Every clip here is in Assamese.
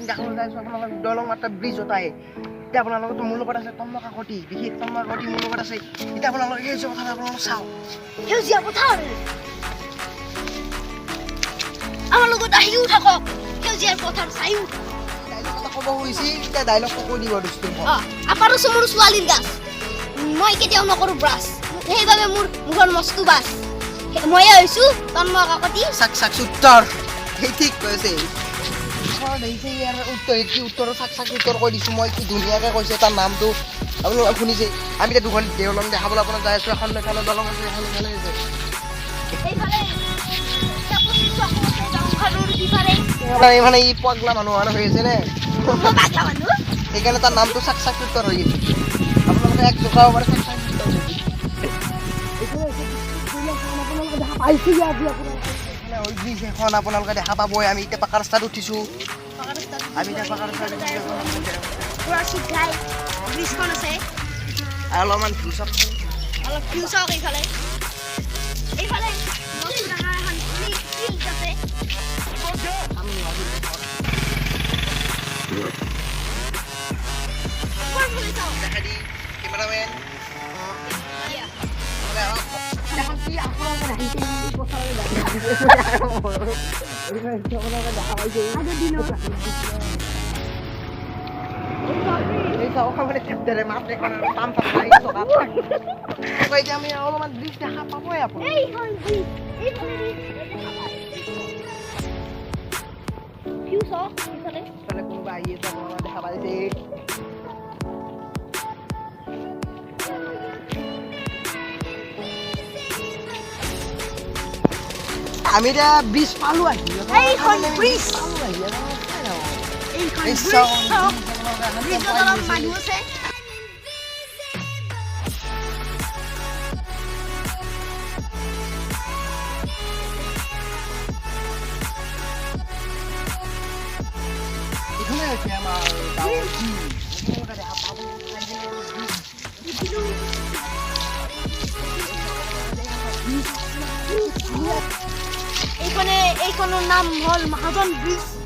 দেখাবলৈ যাই আছোঁ আপোনালোকক দলং মাত্ৰ ব্ৰিজ ওটাই এতিয়া আপোনালোকতো মোৰ লগত আছে তন্মকাকতি বিশেষ তন্মকাকতি মোৰ লগত আছে এতিয়া আপোনালোকে সেউজীয়া পথাৰ আপোনালোক চাওক সেউজীয়া পথাৰ আমাৰ লগত আহিও থাকক সেউজীয়া পথাৰ চাইও ডাইলগ ক'ব খুজিছে এতিয়া ডাইলগ কৈ দিব দোস্তি আপাৰ আছো মোৰ ছোৱালীৰ গাছ মই কেতিয়াও নকৰোঁ ব্ৰাছ সেইবাবে মোৰ মুখৰ মস্তু বাছ ময়ে হৈছো তন্মকাকতি চাক চাক উত্তৰ সেই ঠিক কৈছে উত্তৰ চাক চাক উত্তৰ কৈ দিছোঁ মই কি ধুনীয়াকৈ কৈছে তাৰ নামটো আপোনালোকে শুনিছে আমি এতিয়া দুখন দেওলং দেখাবলৈ আপোনাক যাই আছোঁ এখন এফালে দলং আছে এখন এফালে আছে মানে ই পগলা মানুহ হৈ আছে নে সেইকাৰণে তাৰ নামটো চাক চাক উত্তৰ হৈ গৈছে আপোনালোকে এক জোকাব পাৰে চাক চাক উত্তৰ এখন আপোনালোকে দেখা পাবই আমি এতিয়া পাকা ৰাস্তাত উঠিছোঁ আমি এতিয়া পাকা ৰাস্তাত ব্ৰিজখন আছে অলপমান ভিউ চাওক অলপ ভিউ চাওক এইফালে এইফালে মস্ত ডাঙৰ এখন ফিল্ড আছে দেখা দি কেমেৰামেন আমি অলপমান ব্ৰিজ দেখা পাবই আপুনি কোনোবা আহি আছে আপোনালোকে দেখা পাইছে আমি এতিয়া ব্ৰিজ পালো আহি এইখনৰ নাম হ'ল মহাজন ব্ৰিজ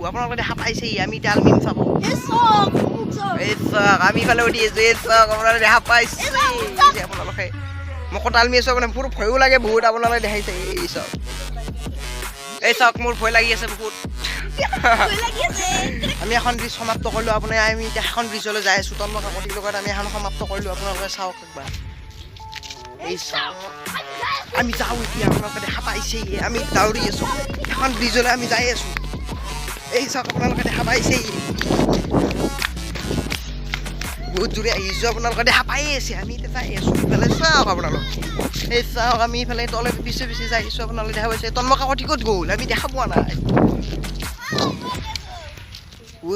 আপোনালোকে দেখা পাইছে আমি এতিয়া আলমিন চাব আমি ইফালে উঠি আছো আপোনালোকে দেখা পাইছে আপোনালোকে মই কটা আলমি আছো মানে মোৰ ভয়ো লাগে বহুত আপোনালোকে দেখাইছে এই চাওক মোৰ ভয় লাগি আছে বহুত আমি এখন ব্ৰিজ সমাপ্ত কৰিলোঁ আপোনাৰ আমি এতিয়া এখন ব্ৰিজলৈ যাই আছোঁ তন্মকাকতিৰ লগত আমি এখন সমাপ্ত কৰিলোঁ আপোনালোকে চাওক একবাৰ এই চাওক আমি যাওঁ এতিয়া আপোনালোকে দেখা পাইছে আমি দৌৰি আছোঁ এখন ব্ৰিজলৈ আমি যাই আছোঁ এই চাওক আপোনালোকে দেখা পাইছে বহুত জোৰে আহিছোঁ আপোনালোকে দেখা পাই আছে আমি এতিয়া যাই আছোঁ ইফালে চাওক আপোনালোক এই চাওক আমি ইফালে তলে পিছে পিছে যাই আছোঁ আপোনালোকে দেখা পাইছে তন্মকাকতি ক'ত গ'ল আমি দেখা পোৱা নাই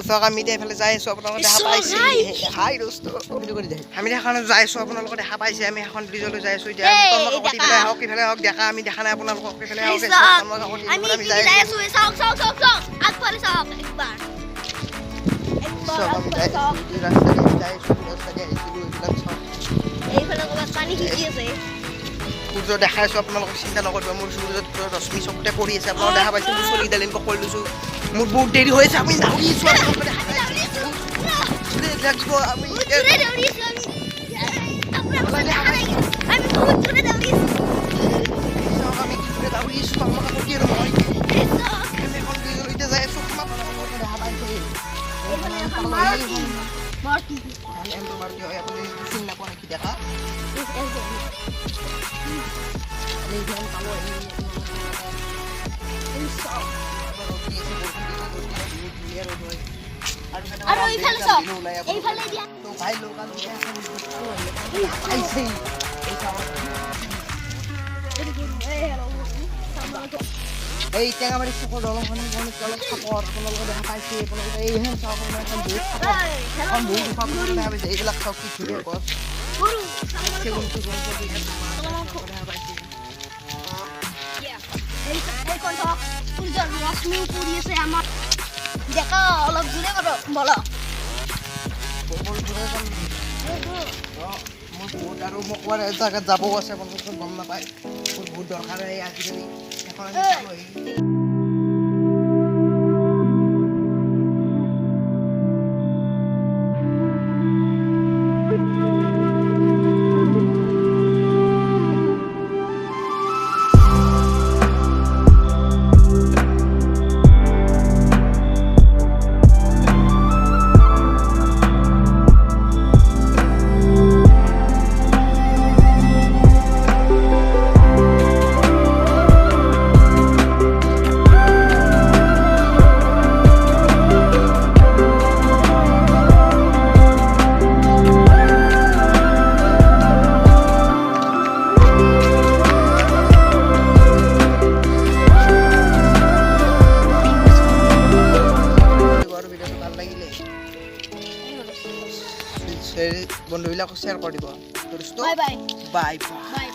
চাওক আমি এতিয়া এইফালে যাই আছোঁ আপোনালোকে দেখা পাইছে হাই দোস্ত আমি এখন যাই আছোঁ আপোনালোকে দেখা পাইছে আমি এখন ব্ৰিজলৈ যাই আছোঁ এতিয়া তন্মকাকতি ইফালে আহক ইফালে আহক দেখা আমি দেখা নাই আপোনালোকক ইফালে আহক তন্মকাকতি আমি যাই আছোঁ সূৰ্য দেখাই আছোঁ আপোনালোকক চিন্তা নকৰিব মোৰ সূৰ্যত ৰশ্মি চকুতে পৰি আছে আপোনালোকে দেখা পাইছে মোৰ চলিকেইডাল এনেকৈ কৰি লৈছোঁ মোৰ বহুত দেৰি হৈ আছে আমি দৌৰি আছোঁ আপোনালোকে দেখা পাইছে আমি ধ্যান পালো আৰু এইফালে চাওক এইফালে দিয়া তো ভাই লোকাল পাইছেই এই টেঙাবাৰী চকৰ দলংখন অলপ চাপৰ আপোনালোকে দেখা পাইছে আপোনালোকে এইখন চাওক এখন বহুত চাপৰ এখন বহুত উঠা দেখা পাইছে এইবিলাক চাওক কি ধুনীয়া গছ চেগুনটো গছ দেখা পাইছে এইখন চাওক সূৰ্যৰ ৰশ্মি পৰি আছে আমাৰ দেখা অলপ জোৰে কৰ বল মোৰ বহুত আৰু মোক কোৱাৰ জেগাত যাবও আছে আপোনালোকে গম নাপায় মোৰ বহুত দৰকাৰ আজিকালি এখন আমি চালোঁ আহি বন্ধুবিলাকক শ্বেয়াৰ কৰি দিব বাই বাই বাই বাই